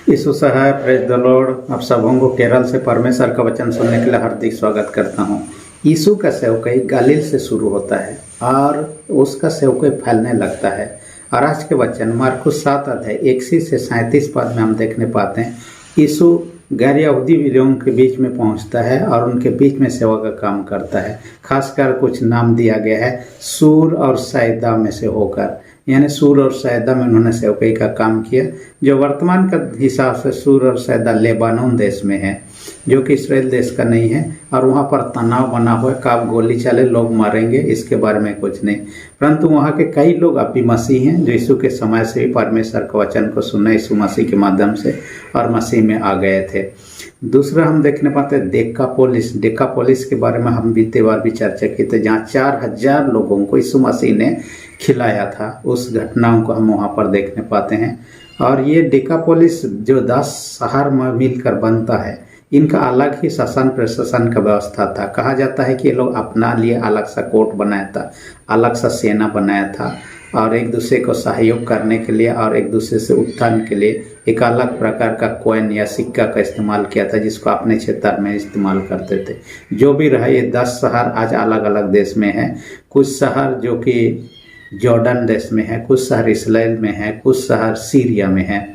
यीशु सहाय, praise the lord. आप सबों को केरल से परमेश्वर का वचन सुनने के लिए हार्दिक स्वागत करता हूँ। यीशु का सेवकाई गलील से शुरू होता है और उसका सेवकाई फैलने लगता है। और आज के वचन मार्कुस 7 अध्याय 1 से 37 पद में हम देखने पाते हैं यीशु गैर यहूदी लोगों के बीच में पहुंचता है और उनके बीच में सेवा का काम करता है। खासकर कुछ नाम दिया गया है सूर और सैदा में से होकर, यानी सूर और सैदा में उन्होंने सेवकाई का काम किया, जो वर्तमान का हिसाब से सूर और सैदा लेबानोन देश में है, जो कि इस्राएल देश का नहीं है। और वहाँ पर तनाव बना हुआ है, कब गोली चले लोग मारेंगे इसके बारे में कुछ नहीं, परंतु वहाँ के कई लोग अभी मसीह हैं जो यीशु के समय से ही परमेश्वर के वचन को सुना यीशु मसीह के माध्यम से और मसीह में आ गए थे। दूसरा हम देखने पाते हैं डेकापोलिस के बारे में हम बीते बार भी चर्चा की थी, जहाँ 4000 लोगों को यीशु मसीह ने खिलाया था। उस घटनाओं को हम वहाँ पर देखने पाते हैं। और ये डेकापोलिस जो 10 शहर में मिलकर बनता है, इनका अलग ही शासन प्रशासन का व्यवस्था था। कहा जाता है कि ये लोग अपना लिए अलग सा कोर्ट बनाया था, अलग सा सेना बनाया था, और एक दूसरे को सहयोग करने के लिए और एक दूसरे से उत्थान के लिए एक अलग प्रकार का कॉइन या सिक्का का इस्तेमाल किया था, जिसको अपने क्षेत्र में इस्तेमाल करते थे। जो भी रहा, ये 10 शहर आज अलग अलग देश में है। कुछ शहर जो कि जॉर्डन देश में है, कुछ शहर इस्राएल में है, कुछ शहर सीरिया में है।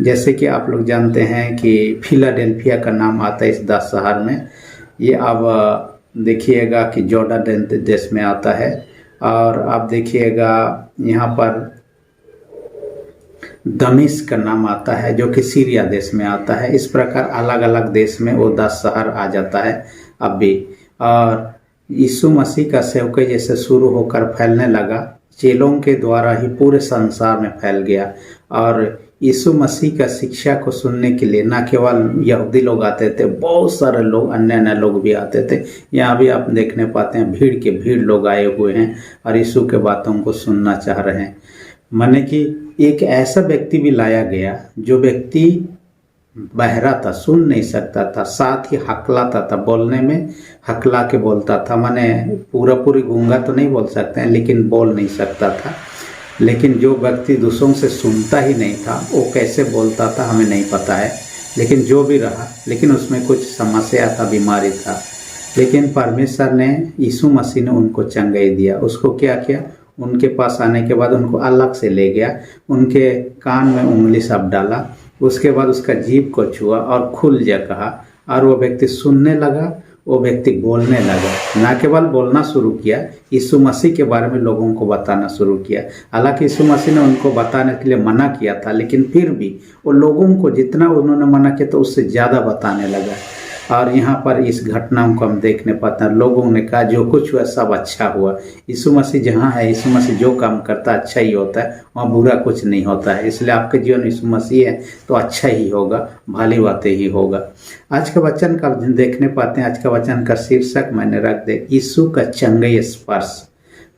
जैसे कि आप लोग जानते हैं कि फिलाडेल्फिया का नाम आता है इस 10 शहर में। ये अब देखिएगा कि जॉर्डन देश में आता है। और आप देखिएगा यहाँ पर दमिश्क का नाम आता है, जो कि सीरिया देश में आता है। इस प्रकार अलग अलग देश में वो 10 शहर आ जाता है अब भी। और यीशु मसीह का सेवकाई जैसे शुरू होकर फैलने लगा, चेलों के द्वारा ही पूरे संसार में फैल गया। और यीशु मसीह का शिक्षा को सुनने के लिए न केवल यहूदी लोग आते थे, बहुत सारे लोग अन्य लोग भी आते थे। यहाँ भी आप देखने पाते हैं भीड़ के भीड़ लोग आए हुए हैं और यीशु के बातों को सुनना चाह रहे हैं। माने कि एक ऐसा व्यक्ति भी लाया गया जो व्यक्ति बहरा था, सुन नहीं सकता था, साथ ही हकलाता था, बोलने में हकला के बोलता था। माने पूरी गूंगा तो नहीं बोल सकते हैं, लेकिन बोल नहीं सकता था। लेकिन जो व्यक्ति दूसरों से सुनता ही नहीं था, वो कैसे बोलता था हमें नहीं पता है। लेकिन जो भी रहा, लेकिन उसमें कुछ समस्या था, बीमारी था। लेकिन परमेश्वर ने, यीशु मसीह ने उनको चंगाई दिया। उसको क्या किया, उनके पास आने के बाद उनको अलग से ले गया, उनके कान में उंगली सब डाला, उसके बाद उसका जीभ को छुआ और खुल जा कहा, और वो व्यक्ति सुनने लगा, वो व्यक्ति बोलने लगा। ना केवल बोलना शुरू किया, यीशु मसीह के बारे में लोगों को बताना शुरू किया। हालांकि यीशु मसीह ने उनको बताने के लिए मना किया था, लेकिन फिर भी वो लोगों को जितना उन्होंने मना किया तो उससे ज़्यादा बताने लगा। और यहाँ पर इस घटनाओं को हम देखने पाते हैं, लोगों ने कहा जो कुछ हुआ सब अच्छा हुआ। यीशु मसीह जहाँ है, यीशु मसीह जो काम करता है अच्छा ही होता है, वहाँ बुरा कुछ नहीं होता है। इसलिए आपके जीवन यीशु मसीह है तो अच्छा ही होगा, भली बातें ही होगा। आज का वचन का देखने पाते हैं। आज का वचन का शीर्षक मैंने रख दिया यीशु का चंगाई स्पर्श।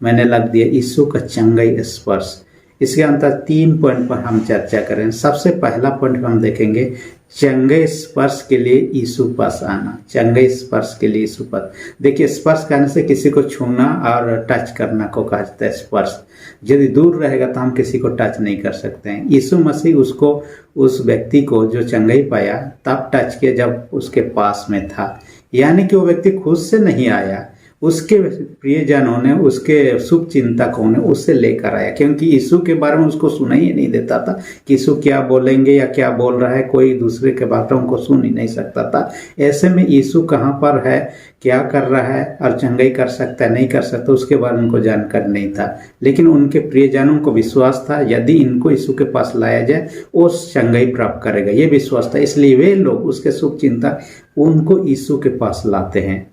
मैंने लग दिया यीशु का चंगाई स्पर्श। इसके अंतर 3 पॉइंट पर हम चर्चा करें। सबसे पहला पॉइंट हम देखेंगे चंगाई स्पर्श के लिए यीशु पास आना। चंगाई स्पर्श के लिए यीशु पास। देखिए, स्पर्श करने से किसी को छूना और टच करना को कहा जाता है स्पर्श। यदि दूर रहेगा तो हम किसी को टच नहीं कर सकते हैं। यीशु मसीह उस व्यक्ति को जो चंगाई पाया तब टच किया जब उसके पास में था, यानी कि वो व्यक्ति खुद से नहीं आया, उसके प्रियजनों ने, उसके शुभ चिंतकों ने उससे लेकर आया। क्योंकि यीशु के बारे में उसको सुना ही नहीं देता था कि यीशु क्या बोलेंगे या क्या बोल रहा है, कोई दूसरे के बातों को सुन ही नहीं सकता था। ऐसे में यीशु कहाँ पर है, क्या कर रहा है और चंगाई कर सकता है नहीं कर सकता, उसके बारे में उनको जानकारी नहीं था। लेकिन उनके प्रियजनों को विश्वास था, यदि इनको यीशु के पास लाया जाए वो चंगाई प्राप्त करेगा, ये विश्वास था। इसलिए वे लोग, उसके शुभ चिंतक, उनको यीशु के पास लाते हैं।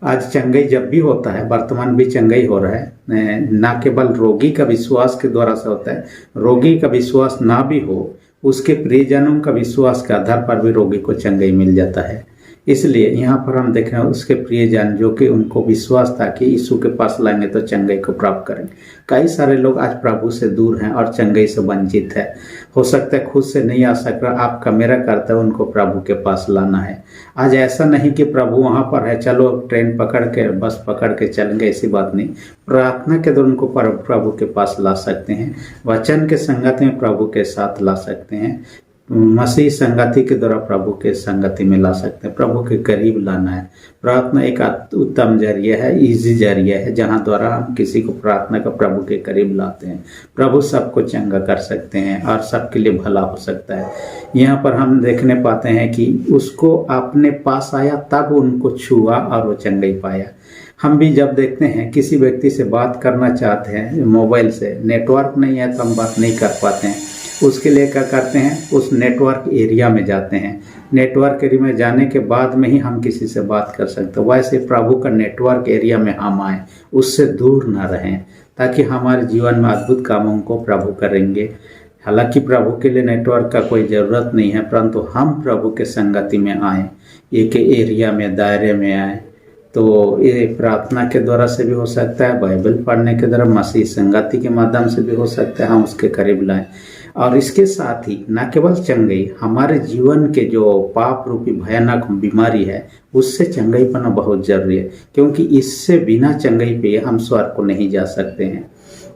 आज चंगाई जब भी होता है, वर्तमान भी चंगाई हो रहा है, ना केवल रोगी का विश्वास के द्वारा से होता है, रोगी का विश्वास ना भी हो, उसके प्रियजनों का विश्वास के आधार पर भी रोगी को चंगाई मिल जाता है। इसलिए यहाँ पर हम देख रहे हैं उसके प्रियजन जो कि उनको विश्वास था कि यीशु के पास लाएंगे तो चंगाई को प्राप्त करेंगे। कई सारे लोग आज प्रभु से दूर हैं और चंगाई से वंचित है। हो सकता है खुद से नहीं आ सक रहा, आपका मेरा कर्तव्य उनको प्रभु के पास लाना है। आज ऐसा नहीं कि प्रभु वहाँ पर है, चलो ट्रेन पकड़ के बस पकड़ के चलेंगे, ऐसी बात नहीं। प्रार्थना के द्वारा उनको प्रभु के पास ला सकते हैं, वचन के संगत में प्रभु के साथ ला सकते हैं। मसीह संगति के द्वारा प्रभु के संगति में ला सकते हैं, प्रभु के करीब लाना है। प्रार्थना एक उत्तम जरिया है, इजी जरिया है, जहाँ द्वारा हम किसी को प्रार्थना का प्रभु के करीब लाते हैं। प्रभु सबको चंगा कर सकते हैं और सबके लिए भला हो सकता है। यहाँ पर हम देखने पाते हैं कि उसको अपने पास आया तब उनको छुआ और वो चंगा ही पाया। हम भी जब देखते हैं किसी व्यक्ति से बात करना चाहते हैं मोबाइल से, नेटवर्क नहीं है तो हम बात नहीं कर पाते हैं, उसके लिए क्या करते हैं, उस नेटवर्क एरिया में जाते हैं। नेटवर्क एरिया में जाने के बाद में ही हम किसी से बात कर सकते हैं। वैसे प्रभु का नेटवर्क एरिया में हम आए, उससे दूर ना रहें, ताकि हमारे जीवन में अद्भुत कामों को प्रभु करेंगे। हालांकि प्रभु के लिए नेटवर्क का कोई ज़रूरत नहीं है, परंतु हम प्रभु के संगति में आए, एक एरिया में, दायरे में आए, तो ये प्रार्थना के द्वारा से भी हो सकता है, बाइबल पढ़ने के द्वारा, मसीह संगति के माध्यम से भी हो सकता है, हम उसके करीब लाएं। और इसके साथ ही न केवल चंगाई, हमारे जीवन के जो पाप रूपी भयानक बीमारी है उससे चंगाई पाना बहुत जरूरी है, क्योंकि इससे बिना चंगाई पे हम स्वर्ग को नहीं जा सकते हैं,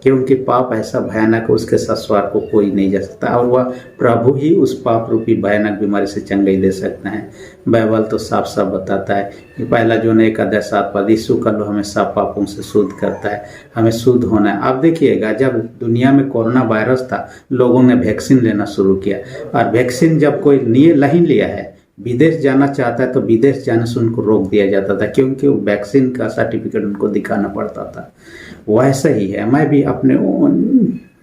क्योंकि पाप ऐसा भयानक है, उसके साथ स्वर्ग को कोई नहीं जा सकता, और वह प्रभु ही उस पाप रूपी भयानक बीमारी से चंगाई दे सकते हैं। बाइबल तो साफ साफ बताता है कि पहला जो 1:7 यीशु का लो हमें सब पापों से शुद्ध करता है, हमें शुद्ध होना है। अब देखिएगा, जब दुनिया में कोरोना वायरस था, लोगों ने वैक्सीन लेना शुरू किया, और वैक्सीन जब कोई नहीं लिया है, विदेश जाना चाहता है तो विदेश जाने से उनको रोक दिया जाता था, क्योंकि वैक्सीन का सर्टिफिकेट उनको दिखाना पड़ता था। वैसा ही है, मैं भी अपने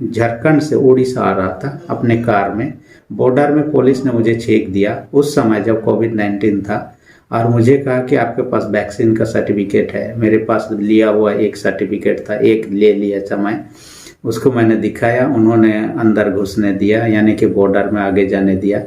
झारखंड से उड़ीसा आ रहा था अपने कार में, बॉर्डर में पुलिस ने मुझे चेक दिया उस समय जब कोविड-19 था, और मुझे कहा कि आपके पास वैक्सीन का सर्टिफिकेट है। मेरे पास लिया हुआ एक सर्टिफिकेट था, एक ले लिया समय, उसको मैंने दिखाया, उन्होंने अंदर घुसने दिया, यानी कि बॉर्डर में आगे जाने दिया।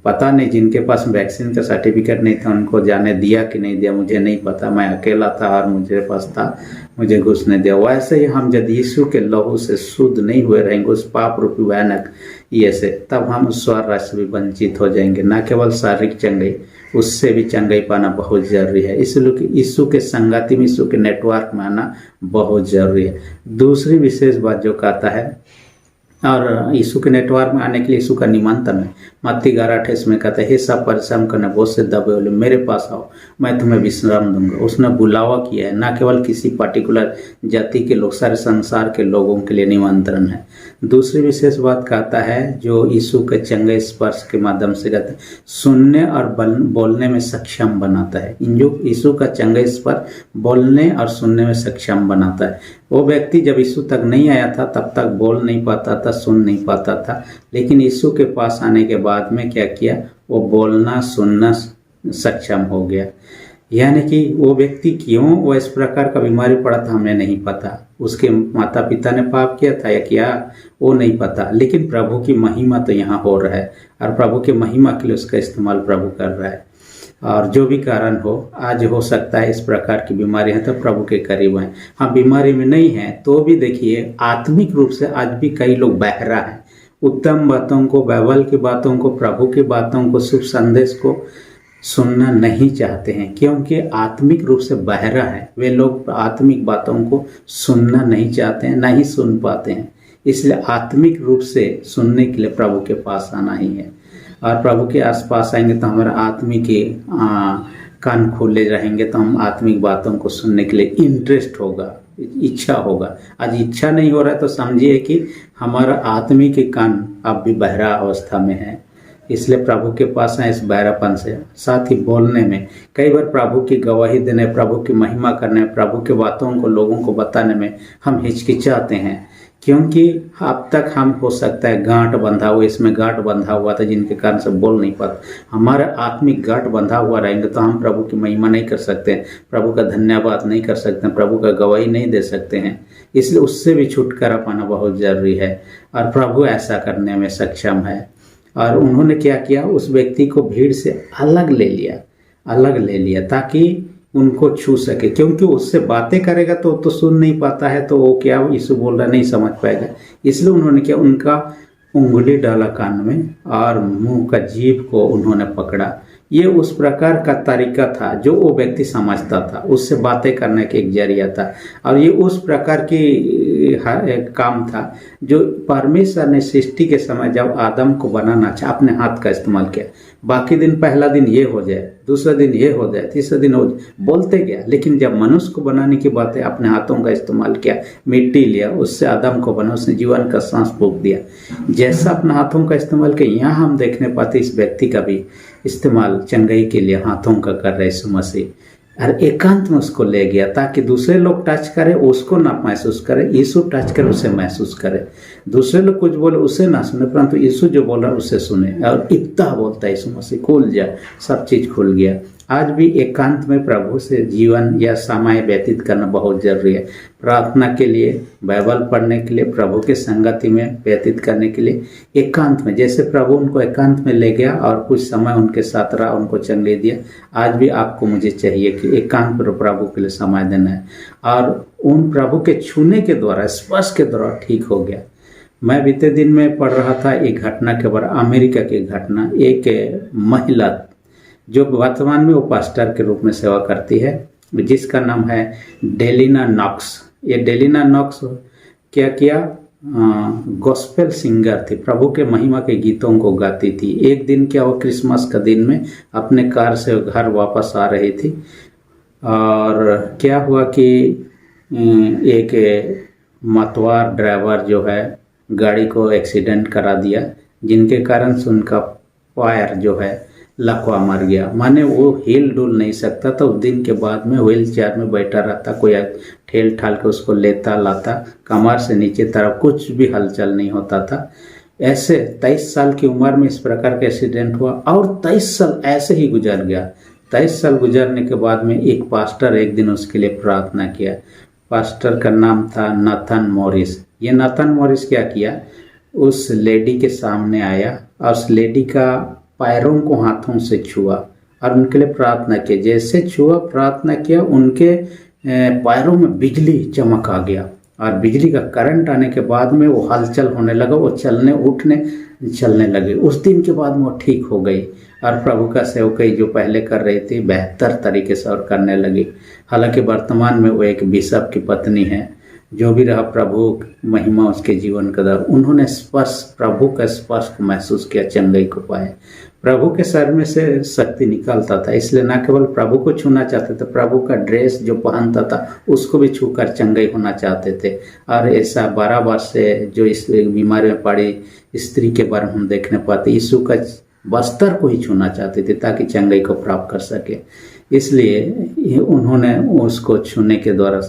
पता नहीं जिनके पास वैक्सीन का सर्टिफिकेट नहीं था उनको जाने दिया कि नहीं दिया, मुझे नहीं पता, मैं अकेला था और मुझे पास था, मुझे घुसने दिया। वैसे ही हम जब यीशु के लहू से शुद्ध नहीं हुए रहेंगे उस पाप रूपी भयानक ये से, तब हम उस स्वर्ग राज्य से भी वंचित हो जाएंगे। न केवल शारीरिक चंगाई, उससे भी चंगाई पाना बहुत जरूरी है। इसलिए यीशु के संगति में, यीशु के नेटवर्क में आना बहुत जरूरी है। दूसरी विशेष बात जो कहता है, और यीशु के नेटवर्क में आने के लिए यीशु का निमंत्रण है। मत्ती 11:28 में कहता है, हे सब परिश्रम करने बहुत से दबे हुए मेरे पास आओ, मैं तुम्हें विश्राम दूंगा। उसने बुलावा किया है, न केवल किसी पर्टिकुलर जाति के लोग, सारे संसार के लोगों के लिए निमंत्रण है। दूसरी विशेष बात कहता है, जो यीशु के चंगे स्पर्श के माध्यम से कहता है, सुनने और बोलने में सक्षम बनाता है। जो यीशु का चंगे स्पर्श बोलने और सुनने में सक्षम बनाता है। वो व्यक्ति जब यीशु तक नहीं आया था तब तक बोल नहीं पाता था, सुन नहीं पाता था, लेकिन यीशु के पास आने के बाद में क्या किया, वो बोलना सुनना सक्षम हो गया। यानी कि वो व्यक्ति क्यों वो इस प्रकार का बीमारी पड़ा था हमें नहीं पता, उसके माता पिता ने पाप किया था या क्या वो नहीं पता, लेकिन प्रभु की महिमा तो यहाँ हो रहा है, और प्रभु की महिमा के लिए उसका इस्तेमाल प्रभु कर रहा है। और जो भी कारण हो, आज हो सकता है इस प्रकार की बीमारी है तो प्रभु के करीब हैं। हाँ, बीमारी में नहीं है तो भी देखिए आत्मिक रूप से आज भी कई लोग बहरा हैं, उत्तम बातों को, बाइबल की बातों को, प्रभु की बातों को, शुभ संदेश को सुनना नहीं चाहते हैं, क्योंकि आत्मिक रूप से बहरा है। वे लोग आत्मिक बातों को सुनना नहीं चाहते हैं, नहीं सुन पाते हैं। इसलिए आत्मिक रूप से सुनने के लिए प्रभु के पास आना ही है, और प्रभु के आसपास आएंगे तो हमारा आत्मिक के कान खोले रहेंगे, तो हम आत्मिक बातों को सुनने के लिए इंटरेस्ट होगा, इच्छा होगा। आज इच्छा नहीं हो रहा है तो समझिए कि हमारा आत्मिक कान अब भी बहरा अवस्था में है। इसलिए प्रभु के पास आए इस बहरापन से। साथ ही बोलने में, कई बार प्रभु की गवाही देने, प्रभु की महिमा करने, प्रभु के बातों को लोगों को बताने में हम हिचकिचाते हैं, क्योंकि अब तक हम हो सकता है गांठ बंधा हुआ, इसमें गांठ बंधा हुआ था जिनके कारण से बोल नहीं पाते। हमारा आत्मिक गांठ बंधा हुआ रहेंगे तो हम प्रभु की महिमा नहीं कर सकते, प्रभु का धन्यवाद नहीं कर सकते, प्रभु का गवाही नहीं दे सकते हैं। इसलिए उससे भी छुटकारा पाना बहुत जरूरी है, और प्रभु ऐसा करने में सक्षम है। और उन्होंने क्या किया, उस व्यक्ति को भीड़ से अलग ले लिया ताकि उनको छू सके, क्योंकि उससे बातें करेगा तो सुन नहीं पाता है, तो वो क्या यीशु बोल रहा नहीं समझ पाएगा। इसलिए उन्होंने क्या, उनका उंगली डाला कान में और मुंह का जीभ को उन्होंने पकड़ा। ये उस प्रकार का तरीका था जो वो व्यक्ति समझता था, उससे बातें करने का एक जरिया था, और ये उस प्रकार की एक काम था जो परमेश्वर ने सृष्टि के समय जब आदम को बनाना चाहा, अपने हाथ का इस्तेमाल किया। बाकी दिन पहला दिन ये हो जाए, दूसरा दिन ये हो जाए, तीसरा दिन हो जाए, बोलते गया। लेकिन जब मनुष्य को बनाने की बात है, अपने हाथों का इस्तेमाल किया, मिट्टी लिया, उससे आदम को बना, उसने जीवन का सांस फूंक दिया। जैसा अपने हाथों का इस्तेमाल किया, यहाँ हम देखने पाते इस व्यक्ति का भी इस्तेमाल चंगाई के लिए हाथों का कर रहे यीशु मसीह, और एकांत में उसको ले गया ताकि दूसरे लोग टच करे उसको ना महसूस करे, यीशु टच करे उसे महसूस करे। दूसरे लोग कुछ बोले उसे ना सुने, परंतु यीशु जो बोल रहा है उसे सुने। और इब्ता बोलता है यीशु मसीह, खुल जा, सब चीज खुल गया। आज भी एकांत में प्रभु से जीवन या समय व्यतीत करना बहुत जरूरी है। प्रार्थना के लिए, बाइबल पढ़ने के लिए, प्रभु के संगति में व्यतीत करने के लिए एकांत में, जैसे प्रभु उनको एकांत में ले गया और कुछ समय उनके साथ रहा, उनको चंगाई दिया। आज भी आपको मुझे चाहिए कि एकांत पर प्रभु के लिए समय देना है, और उन प्रभु के छूने के द्वारा, स्पर्श के द्वारा ठीक हो गया। मैं बीते दिन में पढ़ रहा था एक घटना के बारे, अमेरिका की घटना। एक महिला जो वर्तमान में वो पास्टर के रूप में सेवा करती है, जिसका नाम है डेलिना नॉक्स। ये डेलिना नॉक्स क्या किया, गॉस्पेल सिंगर थी, प्रभु के महिमा के गीतों को गाती थी। एक दिन क्या हुआ, क्रिसमस का दिन में अपने कार से घर वापस आ रही थी, और क्या हुआ कि एक मतवार ड्राइवर जो है गाड़ी को एक्सीडेंट करा दिया, जिनके कारण से उनका पैर जो है लकवा मर गया। माने वो हिल डुल नहीं सकता था। उस दिन के बाद में व्हील चेयर में बैठा रहता, कोई ठेल ठाल के उसको लेता लाता, कमर से नीचे तरफ कुछ भी हलचल नहीं होता था। ऐसे 23 साल की उम्र में इस प्रकार का एक्सीडेंट हुआ, और 23 साल ऐसे ही गुजर गया। 23 साल गुजरने के बाद में एक पास्टर एक दिन उसके लिए प्रार्थना किया। पास्टर का नाम था नाथन मॉरिस। ये नाथन मॉरिस क्या किया, उस लेडी के सामने आया और उस लेडी का पैरों को हाथों से छुआ और उनके लिए प्रार्थना की। जैसे छुआ, प्रार्थना किया, उनके पैरों में बिजली चमक आ गया, और बिजली का करंट आने के बाद में वो हलचल होने लगा, वो चलने उठने चलने लगे। उस दिन के बाद में वो ठीक हो गई, और प्रभु का सेवकाई जो पहले कर रही थी बेहतर तरीके से और करने लगी। हालांकि वर्तमान में वो एक बिशप की पत्नी है। जो भी रहा, प्रभु महिमा उसके जीवन का दर, उन्होंने स्पर्श, प्रभु का स्पर्श को महसूस किया, चंगाई को पाए। प्रभु के सर में से शक्ति निकलता था, इसलिए न केवल प्रभु को छूना चाहते थे, प्रभु का ड्रेस जो पहनता था उसको भी छूकर चंगाई होना चाहते थे। और ऐसा 12 वर्ष से जो इस बीमारी में पड़ी स्त्री के बारे में हम देखने पाते, यीशु का बस्तर को ही छूना चाहते थे ताकि चंगाई को प्राप्त कर सके। इसलिए उन्होंने उसको छूने के द्वारा,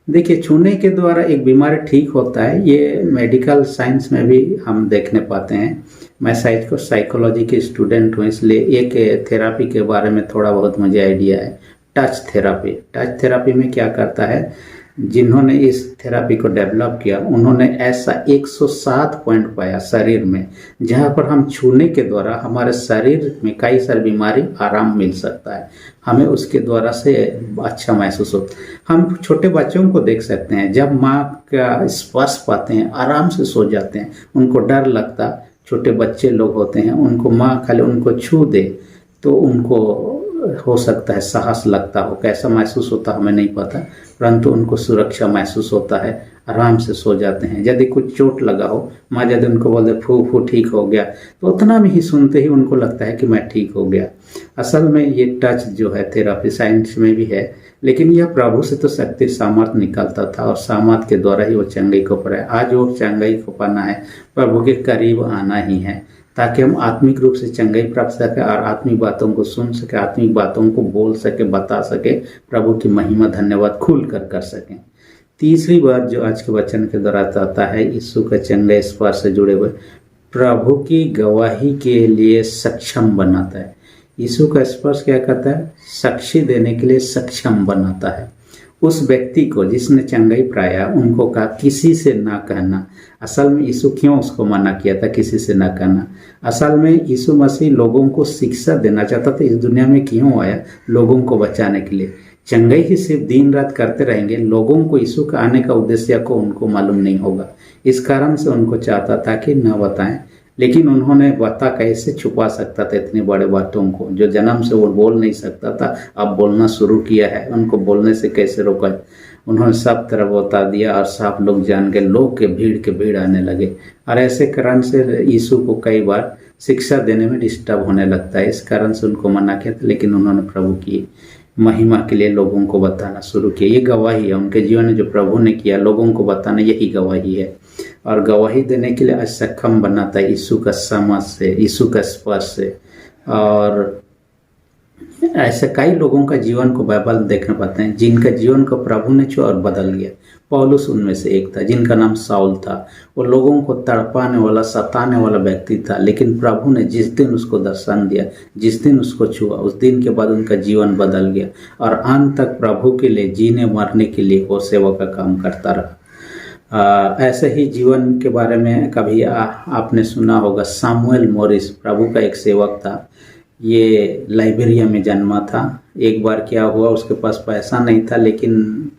देखिए छूने के द्वारा एक बीमारी ठीक होता है, ये मेडिकल साइंस में भी हम देखने पाते हैं। मैं साइकोलॉजी के स्टूडेंट हूँ, इसलिए एक थेरापी के बारे में थोड़ा बहुत मुझे आइडिया है। Touch therapy. टच थेरापी में क्या करता है, जिन्होंने इस थेरापी को डेवलप किया उन्होंने ऐसा 107 पॉइंट पाया शरीर में, जहाँ पर हम छूने के द्वारा हमारे शरीर में कई सारी बीमारी आराम मिल सकता है, हमें उसके द्वारा से अच्छा महसूस होता है। हम छोटे बच्चों को देख सकते हैं, जब माँ का स्पर्श पाते हैं आराम से सो जाते हैं, उनको डर लगता। छोटे बच्चे लोग होते हैं, उनको माँ खाली उनको छू दे तो उनको हो सकता है साहस लगता हो, कैसा महसूस होता हमें नहीं पता, परंतु उनको सुरक्षा महसूस होता है, आराम से सो जाते हैं। यदि कुछ चोट लगा हो, माँ यदि उनको बोल दे फू फू ठीक हो गया, तो उतना में ही सुनते ही उनको लगता है कि मैं ठीक हो गया। असल में ये टच जो है थेरापी साइंस में भी है, लेकिन यह प्रभु से तो शक्ति सामर्थ निकलता था, और सामर्थ के द्वारा ही वो चंगाई को पाया। आज वो चंगाई को पाना है, प्रभु के करीब आना ही है, ताकि हम आत्मिक रूप से चंगाई प्राप्त सके और आत्मिक बातों को सुन सके, आत्मिक बातों को बोल सके, बता सके, प्रभु की महिमा धन्यवाद खुल कर सकें। तीसरी बात जो आज के वचन के द्वारा आता है, यीशु का चंगाई स्पर्श से जुड़े हुए प्रभु की गवाही के लिए सक्षम बनाता है। यीशु का स्पर्श क्या करता है, साक्षी देने के लिए सक्षम बनाता है। उस व्यक्ति को जिसने चंगाई पाया, उनको कहा किसी से ना कहना। असल में यीशु क्यों उसको मना किया था किसी से ना कहना? असल में यीशु मसीह लोगों को शिक्षा देना चाहता था। इस दुनिया में क्यों आया? लोगों को बचाने के लिए। चंगाई ही सिर्फ दिन रात करते रहेंगे, लोगों को यीशु का आने का उद्देश्य को उनको मालूम नहीं होगा। इस कारण से उनको चाहता था कि न बताएं, लेकिन उन्होंने बता कैसे छुपा सकता था इतनी बड़े बातों को, जो जन्म से वो बोल नहीं सकता था, अब बोलना शुरू किया है, उनको बोलने से कैसे रोका? उन्होंने सब तरफ बता दिया और सब लोग जान गए, लोग के भीड़ आने लगे। और ऐसे कारण से यीशु को कई बार शिक्षा देने में डिस्टर्ब होने लगता है, इस कारण से उनको मना किया था। लेकिन उन्होंने प्रभु की महिमा के लिए लोगों को बताना शुरू किया। ये गवाही है उनके जीवन में, जो प्रभु ने किया लोगों को बताना, यही गवाही है। और गवाही देने के लिए आज सक्षम बनाता है यीशु का समझ से, यीशु का स्पर्श से। और ऐसे कई लोगों का जीवन को बाइबल देखने पाते हैं जिनका जीवन को प्रभु ने छुआ और बदल गया। पौलुस उनमें से एक था, जिनका नाम साउल था। वो लोगों को तड़पाने वाला, सताने वाला व्यक्ति था, लेकिन प्रभु ने जिस दिन उसको दर्शन दिया, जिस दिन उसको छुआ, उस दिन के बाद उनका जीवन बदल गया और अंत तक प्रभु के लिए जीने मरने के लिए वो सेवा का काम करता रहा। ऐसे ही जीवन के बारे में कभी आपने सुना होगा, सामुएल मोरिस प्रभु का एक सेवक था। ये लाइबेरिया में जन्मा था। एक बार क्या हुआ, उसके पास पैसा नहीं था, लेकिन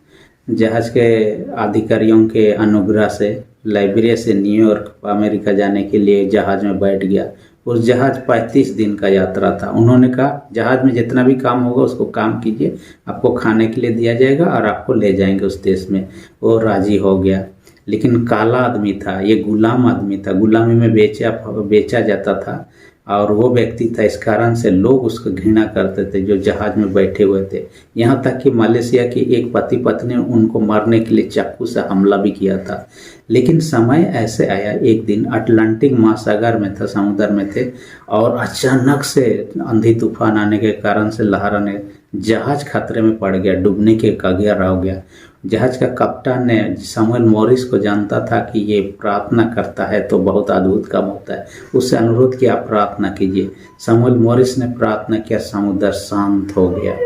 जहाज के अधिकारियों के अनुग्रह से लाइबेरिया से न्यूयॉर्क अमेरिका जाने के लिए जहाज में बैठ गया। उस जहाज 35 दिन का यात्रा था। उन्होंने कहा जहाज में जितना भी काम होगा उसको काम कीजिए, आपको खाने के लिए दिया जाएगा और आपको ले जाएंगे उस देश में। वो राजी हो गया, लेकिन काला आदमी था, ये गुलाम आदमी था, गुलामी में बेचा जाता था और वो व्यक्ति था। इस कारण से लोग उसको घृणा करते थे जो जहाज में बैठे हुए थे। यहाँ तक कि मलेशिया की एक पति पत्नी ने उनको मारने के लिए चाकू से हमला भी किया था। लेकिन समय ऐसे आया, एक दिन अटलांटिक महासागर में था, समुद्र में थे, और अचानक से आंधी तूफान आने के कारण से लहर आने, जहाज खतरे में पड़ गया, डूबने के कगार हो गया। जहाज का कप्तान ने सामुएल मोरिस को जानता था कि ये प्रार्थना करता है तो बहुत अद्भुत काम होता है, उससे अनुरोध किया प्रार्थना कीजिए। सामुएल मोरिस ने प्रार्थना किया, समुद्र शांत हो गया।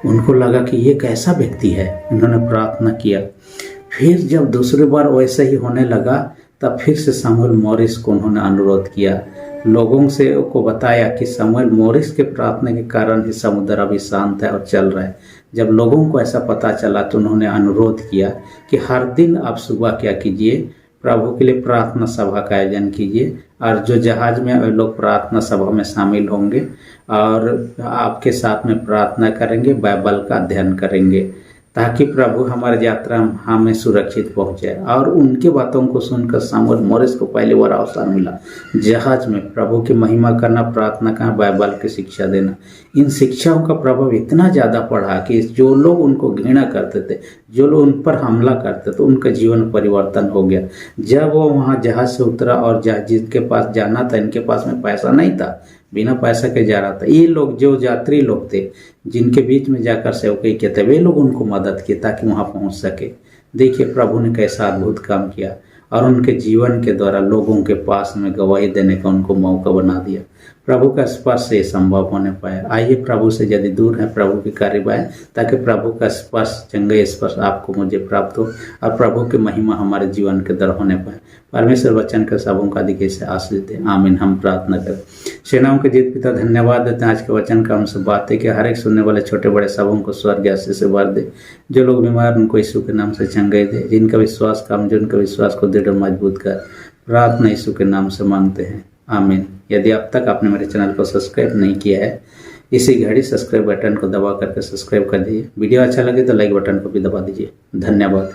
उनको लगा कि ये कैसा व्यक्ति है, उन्होंने प्रार्थना किया। फिर जब दूसरी बार वैसे ही होने लगा तब फिर से सामुएल मोरिस को उन्होंने अनुरोध किया। लोगों से को बताया कि सामुएल मोरिस के प्रार्थना के कारण ही समुद्र अभी शांत है और चल रहा है। जब लोगों को ऐसा पता चला तो उन्होंने अनुरोध किया कि हर दिन आप सुबह क्या कीजिए, प्रभु के लिए प्रार्थना सभा का आयोजन कीजिए, और जो जहाज में लोग प्रार्थना सभा में शामिल होंगे और आपके साथ में प्रार्थना करेंगे, बाइबल का अध्ययन करेंगे, ताकि प्रभु हमारी यात्रा हमें सुरक्षित पहुंचे। और उनके बातों को सुनकर सामुएल मोरिस को पहली बार अवसर मिला जहाज में प्रभु की महिमा करना, प्रार्थना करना, बाइबल की शिक्षा देना। इन शिक्षाओं का प्रभाव इतना ज़्यादा पड़ा कि जो लोग उनको घृणा करते थे, जो लोग उन पर हमला करते थे, उनका जीवन परिवर्तन हो गया। जब वो वहाँ जहाज से उतरा और जिनके पास जाना था, इनके पास में पैसा नहीं था, बिना पैसा के जा रहा था। ये लोग जो यात्री लोग थे जिनके बीच में जाकर सेवकाई किया था, वे लोग उनको मदद किए ताकि वहां पहुंच सके। देखिए प्रभु ने कैसा अद्भुत काम किया और उनके जीवन के द्वारा लोगों के पास में गवाही देने का उनको मौका बना दिया। प्रभु का स्पर्श से संभव होने पाए। आइए प्रभु से यदि दूर है प्रभु के करीब आए, ताकि प्रभु का स्पर्श, चंगे स्पर्श आपको मुझे प्राप्त हो और प्रभु की महिमा हमारे जीवन के द्वारा होने पाए। परमेश्वर वचन के सबों का अधिक से आशीष दे, आमीन। हम प्रार्थना करें। सेनाओं के जीत पिता, धन्यवाद देते हैं आज के वचन का हमसे बातें कि हर एक सुनने वाले छोटे बड़े सबों को स्वर्ग आशीष से भर दे। जो लोग बीमार उनको यीशु के नाम से चंगाई दे, जिनका विश्वास कमजोर उनका विश्वास को दृढ़ मजबूत कर। प्रार्थना यीशु के नाम से मांगते हैं, आमीन। यदि अब तक आपने मेरे चैनल को सब्सक्राइब नहीं किया है, इसी घड़ी सब्सक्राइब बटन को दबा करके सब्सक्राइब कर दीजिए। वीडियो अच्छा लगे तो लाइक बटन को भी दबा दीजिए। धन्यवाद।